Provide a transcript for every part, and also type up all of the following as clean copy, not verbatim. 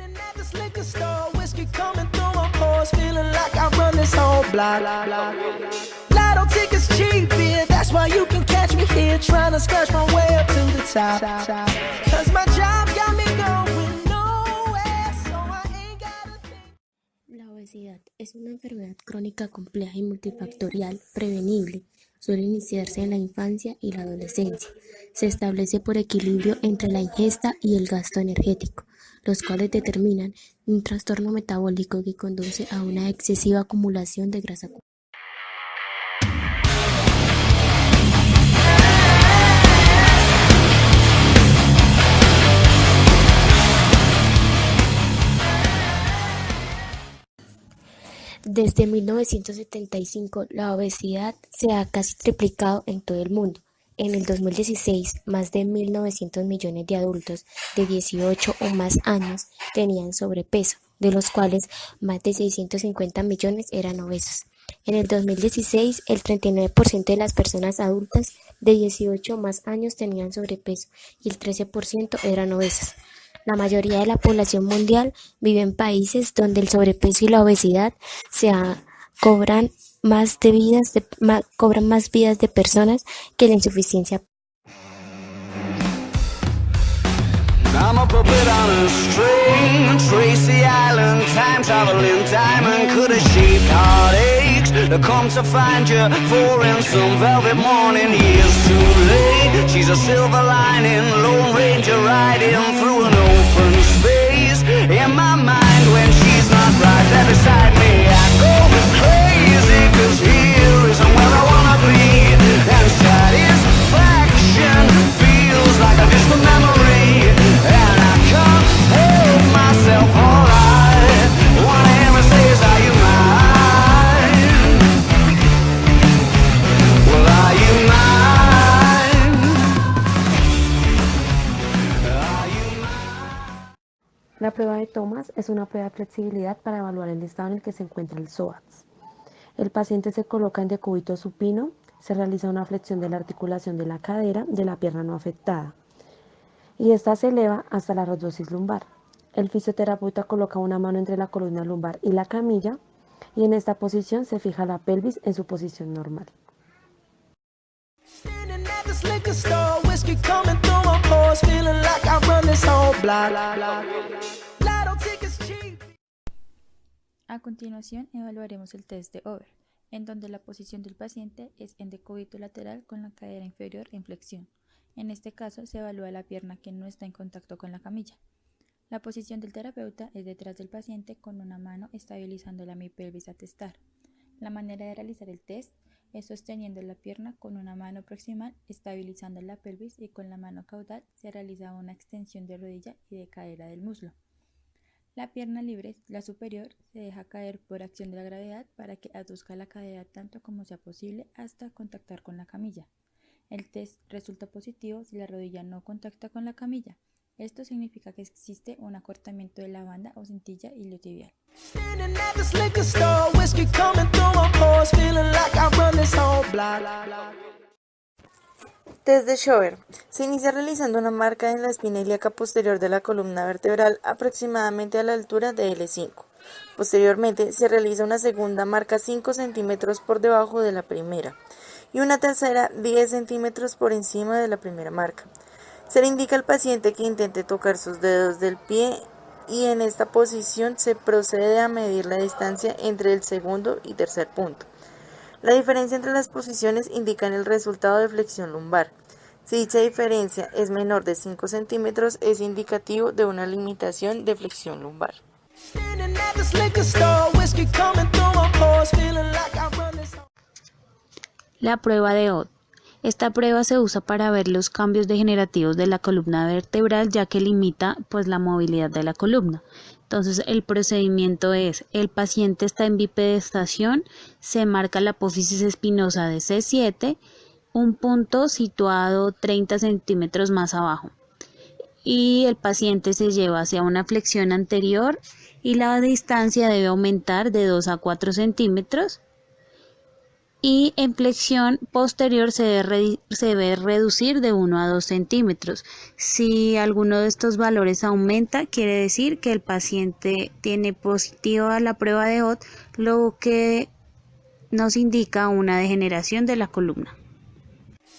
Standing at this liquor store, whiskey coming through my pores, feeling like I run this whole block. Lotto tickets cheap, yeah, that's why you can catch me here, trying to scratch my way up to the top. Cause my job got me going nowhere, so I ain't gotta think. La obesidad es una enfermedad crónica compleja y multifactorial prevenible. Suele iniciarse en la infancia y la adolescencia. Se establece por equilibrio entre la ingesta y el gasto energético, los cuales determinan un trastorno metabólico que conduce a una excesiva acumulación de grasa corporal. Desde 1975, la obesidad se ha casi triplicado en todo el mundo. En el 2016, más de 1.900 millones de adultos de 18 o más años tenían sobrepeso, de los cuales más de 650 millones eran obesos. En el 2016, el 39% de las personas adultas de 18 o más años tenían sobrepeso y el 13% eran obesas. La mayoría de la población mundial vive en países donde el sobrepeso y la obesidad cobran más vidas de personas que la insuficiencia. I'm a puppet on a string, Tracy Island, time traveling diamond, could have shaped heartaches to come to find you for in some velvet morning. Years too late, she's a silver lining, Lone Ranger riding through an open space. In my mind when she's not right there beside me, I go crazy, cause here isn't where I wanna be. And satisfaction feels like a distant memory, and I can't hold myself alright. One of them says, are you mine? Well, are you mine? Are you mine? La prueba de Thomas es una prueba de flexibilidad para evaluar el estado en el que se encuentra el psoas. El paciente se coloca en decúbito supino, se realiza una flexión de la articulación de la cadera de la pierna no afectada y esta se eleva hasta la lordosis lumbar. El fisioterapeuta coloca una mano entre la columna lumbar y la camilla y en esta posición se fija la pelvis en su posición normal. Standing at this liquor store, whiskey coming through my pores, feeling like I run this whole block. Lotto tickets cheap. A continuación evaluaremos el test de Over, en donde la posición del paciente es en decúbito lateral con la cadera inferior en flexión. En este caso se evalúa la pierna que no está en contacto con la camilla. La posición del terapeuta es detrás del paciente con una mano estabilizando la hemipelvis a testar. La manera de realizar el test es sosteniendo la pierna con una mano proximal estabilizando la pelvis y con la mano caudal se realiza una extensión de rodilla y de cadera del muslo. La pierna libre, la superior, se deja caer por acción de la gravedad para que aduzca la cadera tanto como sea posible hasta contactar con la camilla. El test resulta positivo si la rodilla no contacta con la camilla. Esto significa que existe un acortamiento de la banda o cintilla iliotibial. Standing at this liquor store, whiskey coming through my pores, feeling like I run this whole block. Test de Schober. Se inicia realizando una marca en la espina ilíaca posterior de la columna vertebral aproximadamente a la altura de L5. Posteriormente se realiza una segunda marca 5 centímetros por debajo de la primera y una tercera 10 centímetros por encima de la primera marca. Se le indica al paciente que intente tocar sus dedos del pie y en esta posición se procede a medir la distancia entre el segundo y tercer punto. La diferencia entre las posiciones indica el resultado de flexión lumbar. Si dicha diferencia es menor de 5 centímetros, es indicativo de una limitación de flexión lumbar. Standing at this liquor store, whiskey coming through my pores, feeling like I run this whole. La prueba de Ott. Esta prueba se usa para ver los cambios degenerativos de la columna vertebral, ya que limita la movilidad de la columna. Entonces el procedimiento es, el paciente está en bipedestación, se marca la apófisis espinosa de C7, un punto situado 30 centímetros más abajo. Y el paciente se lleva hacia una flexión anterior y la distancia debe aumentar de 2 a 4 centímetros. y en flexión posterior se debe reducir de 1 a 2 centímetros. Si alguno de estos valores aumenta, quiere decir que el paciente tiene positiva la prueba de Ott, lo que nos indica una degeneración de la columna.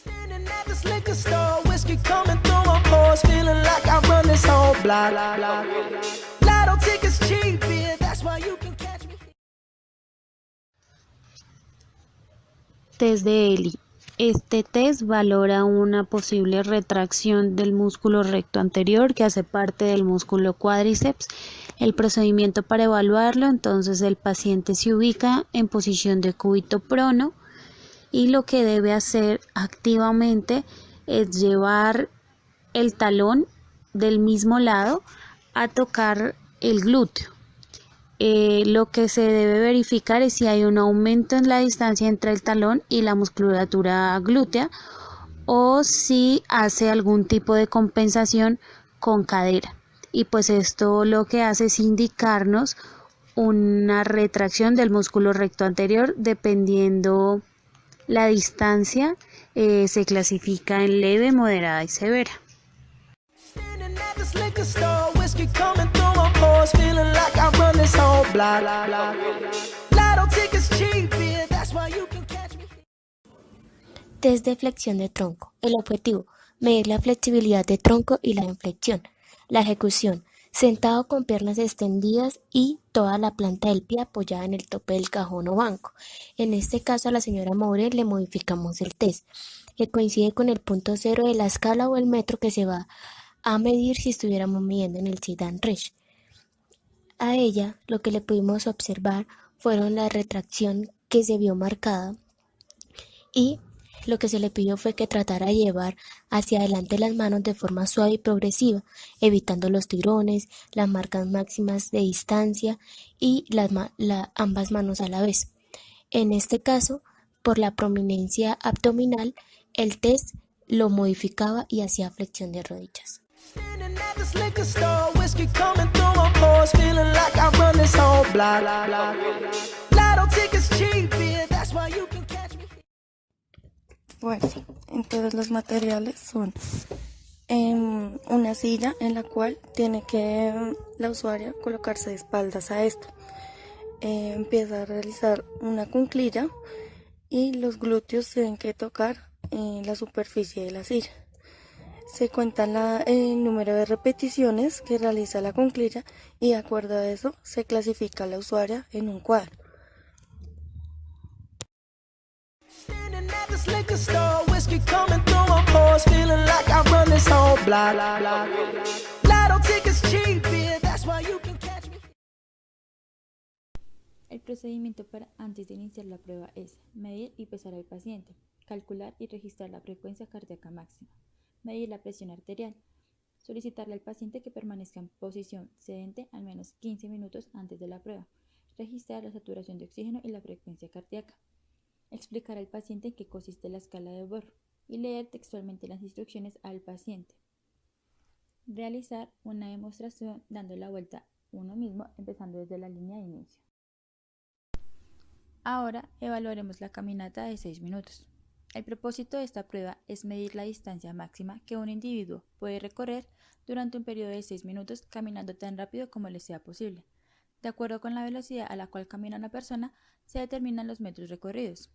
Standing at this liquor store, whiskey coming through my pores, feeling like I run this whole block. Lotto tickets cheap, yeah, that's why you can catch me. Test de Elie. Este test valora una posible retracción del músculo recto anterior que hace parte del músculo cuádriceps. El procedimiento para evaluarlo, entonces el paciente se ubica en posición de cúbito prono y lo que debe hacer activamente es llevar el talón del mismo lado a tocar el glúteo. Lo que se debe verificar es si hay un aumento en la distancia entre el talón y la musculatura glútea o si hace algún tipo de compensación con cadera. Y pues esto lo que hace es indicarnos una retracción del músculo recto anterior dependiendo la distancia, se clasifica en leve, moderada y severa. Standing at this liquor store, whiskey coming through my pores, feeling like I run this whole block. Lotto tickets cheap, yeah, that's why you can catch me. Test de flexión de tronco. El objetivo, medir la flexibilidad de tronco y la inflexión. La ejecución, sentado con piernas extendidas y toda la planta del pie apoyada en el tope del cajón o banco. En este caso a la señora Moure le modificamos el test, que coincide con el punto cero de la escala o el metro que se va a medir si estuviéramos midiendo en el sit and reach. A ella lo que le pudimos observar fueron la retracción que se vio marcada y lo que se le pidió fue que tratara de llevar hacia adelante las manos de forma suave y progresiva, evitando los tirones, las marcas máximas de distancia y ambas manos a la vez. En este caso, por la prominencia abdominal, el test lo modificaba y hacía flexión de rodillas. Standing at this liquor store, whiskey coming through my pores, feeling like I run this whole block. Lotto tickets cheap, yeah, that's why you can catch me. Bueno, entonces los materiales son una silla en la cual tiene que la usuaria colocarse de espaldas a esto. Empieza a realizar una cuclilla y los glúteos tienen que tocar la superficie de la silla. Se cuenta el número de repeticiones que realiza la cuclilla y de acuerdo a eso se clasifica a la usuaria en un cuadro. Standing at this liquor store, whiskey coming through my pores, feeling like I run this whole block. Lotto tickets cheap, yeah, that's why you can catch me. El procedimiento para antes de iniciar la prueba es medir y pesar al paciente, calcular y registrar la frecuencia cardíaca máxima, medir la presión arterial, solicitarle al paciente que permanezca en posición sedente al menos 15 minutos antes de la prueba, registrar la saturación de oxígeno y la frecuencia cardíaca, explicar al paciente en qué consiste la escala de Bohr y leer textualmente las instrucciones al paciente. Realizar una demostración dando la vuelta uno mismo empezando desde la línea de inicio. Ahora evaluaremos la caminata de 6 minutos. El propósito de esta prueba es medir la distancia máxima que un individuo puede recorrer durante un periodo de 6 minutos caminando tan rápido como le sea posible. De acuerdo con la velocidad a la cual camina una persona, se determinan los metros recorridos.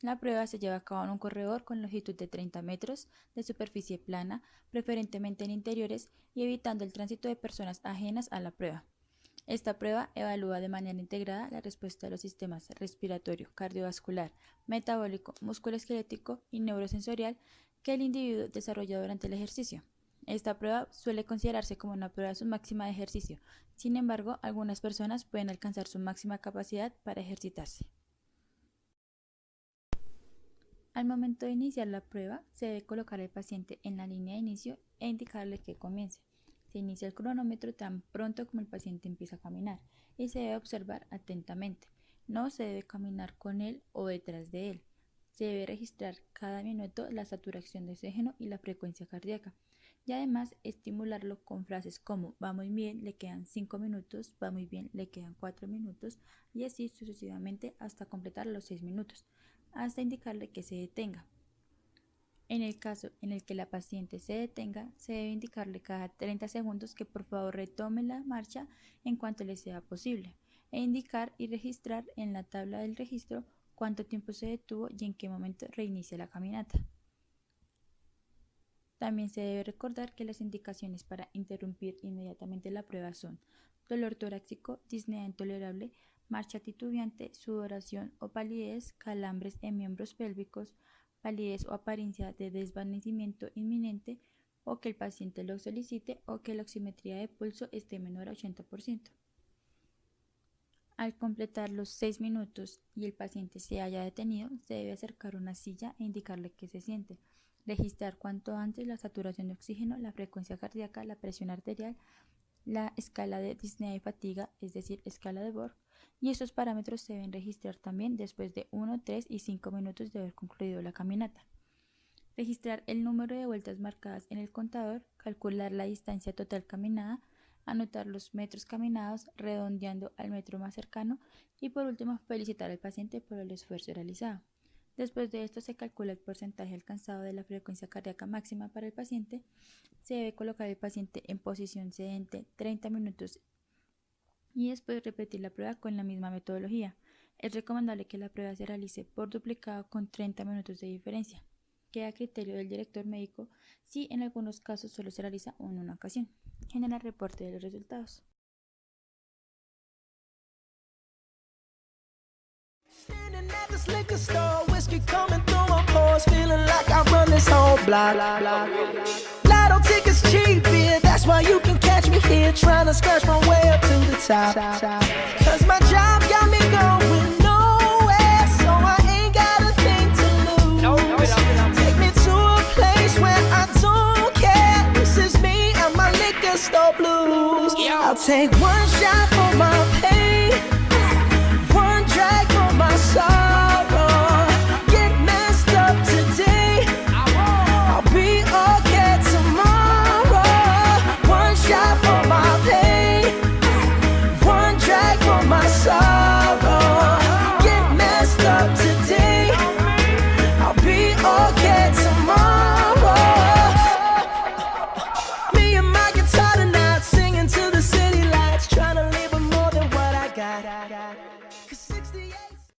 La prueba se lleva a cabo en un corredor con longitud de 30 metros de superficie plana, preferentemente en interiores y evitando el tránsito de personas ajenas a la prueba. Esta prueba evalúa de manera integrada la respuesta de los sistemas respiratorio, cardiovascular, metabólico, musculoesquelético y neurosensorial que el individuo desarrolla durante el ejercicio. Esta prueba suele considerarse como una prueba submáxima de ejercicio. Sin embargo, algunas personas pueden alcanzar su máxima capacidad para ejercitarse. Al momento de iniciar la prueba, se debe colocar al paciente en la línea de inicio e indicarle que comience. Se inicia el cronómetro tan pronto como el paciente empieza a caminar y se debe observar atentamente. No se debe caminar con él o detrás de él. Se debe registrar cada minuto la saturación de oxígeno y la frecuencia cardíaca. Y además estimularlo con frases como va muy bien, le quedan 5 minutos, va muy bien, le quedan 4 minutos y así sucesivamente hasta completar los 6 minutos. hasta indicarle que se detenga. En el caso en el que la paciente se detenga, se debe indicarle cada 30 segundos que por favor retome la marcha en cuanto le sea posible, e indicar y registrar en la tabla del registro cuánto tiempo se detuvo y en qué momento reinicia la caminata. También se debe recordar que las indicaciones para interrumpir inmediatamente la prueba son dolor torácico, disnea intolerable, marcha titubeante, sudoración o palidez, calambres en miembros pélvicos, palidez o apariencia de desvanecimiento inminente, o que el paciente lo solicite, o que la oximetría de pulso esté menor a 80%. Al completar los 6 minutos y el paciente se haya detenido, se debe acercar una silla e indicarle que se siente, registrar cuanto antes la saturación de oxígeno, la frecuencia cardíaca, la presión arterial, la escala de disnea y fatiga, es decir, escala de Borg, y estos parámetros se deben registrar también después de 1, 3 y 5 minutos de haber concluido la caminata. Registrar el número de vueltas marcadas en el contador, calcular la distancia total caminada, anotar los metros caminados redondeando al metro más cercano y por último felicitar al paciente por el esfuerzo realizado. Después de esto se calcula el porcentaje alcanzado de la frecuencia cardíaca máxima para el paciente. Se debe colocar el paciente en posición sedente 30 minutos y después repetir la prueba con la misma metodología. Es recomendable que la prueba se realice por duplicado con 30 minutos de diferencia. Queda a criterio del director médico si en algunos casos solo se realiza en una ocasión. Genera reporte de los resultados. Standing at this liquor store, whiskey coming through my pores, feeling like I run this whole block. Lotto tickets cheap, yeah, that's why you can catch me here, trying to scratch my way up to the top. Cause my job got me going nowhere, so I ain't got a thing to lose. Take me to a place where I don't care, this is me and my liquor store blues. I'll take one shot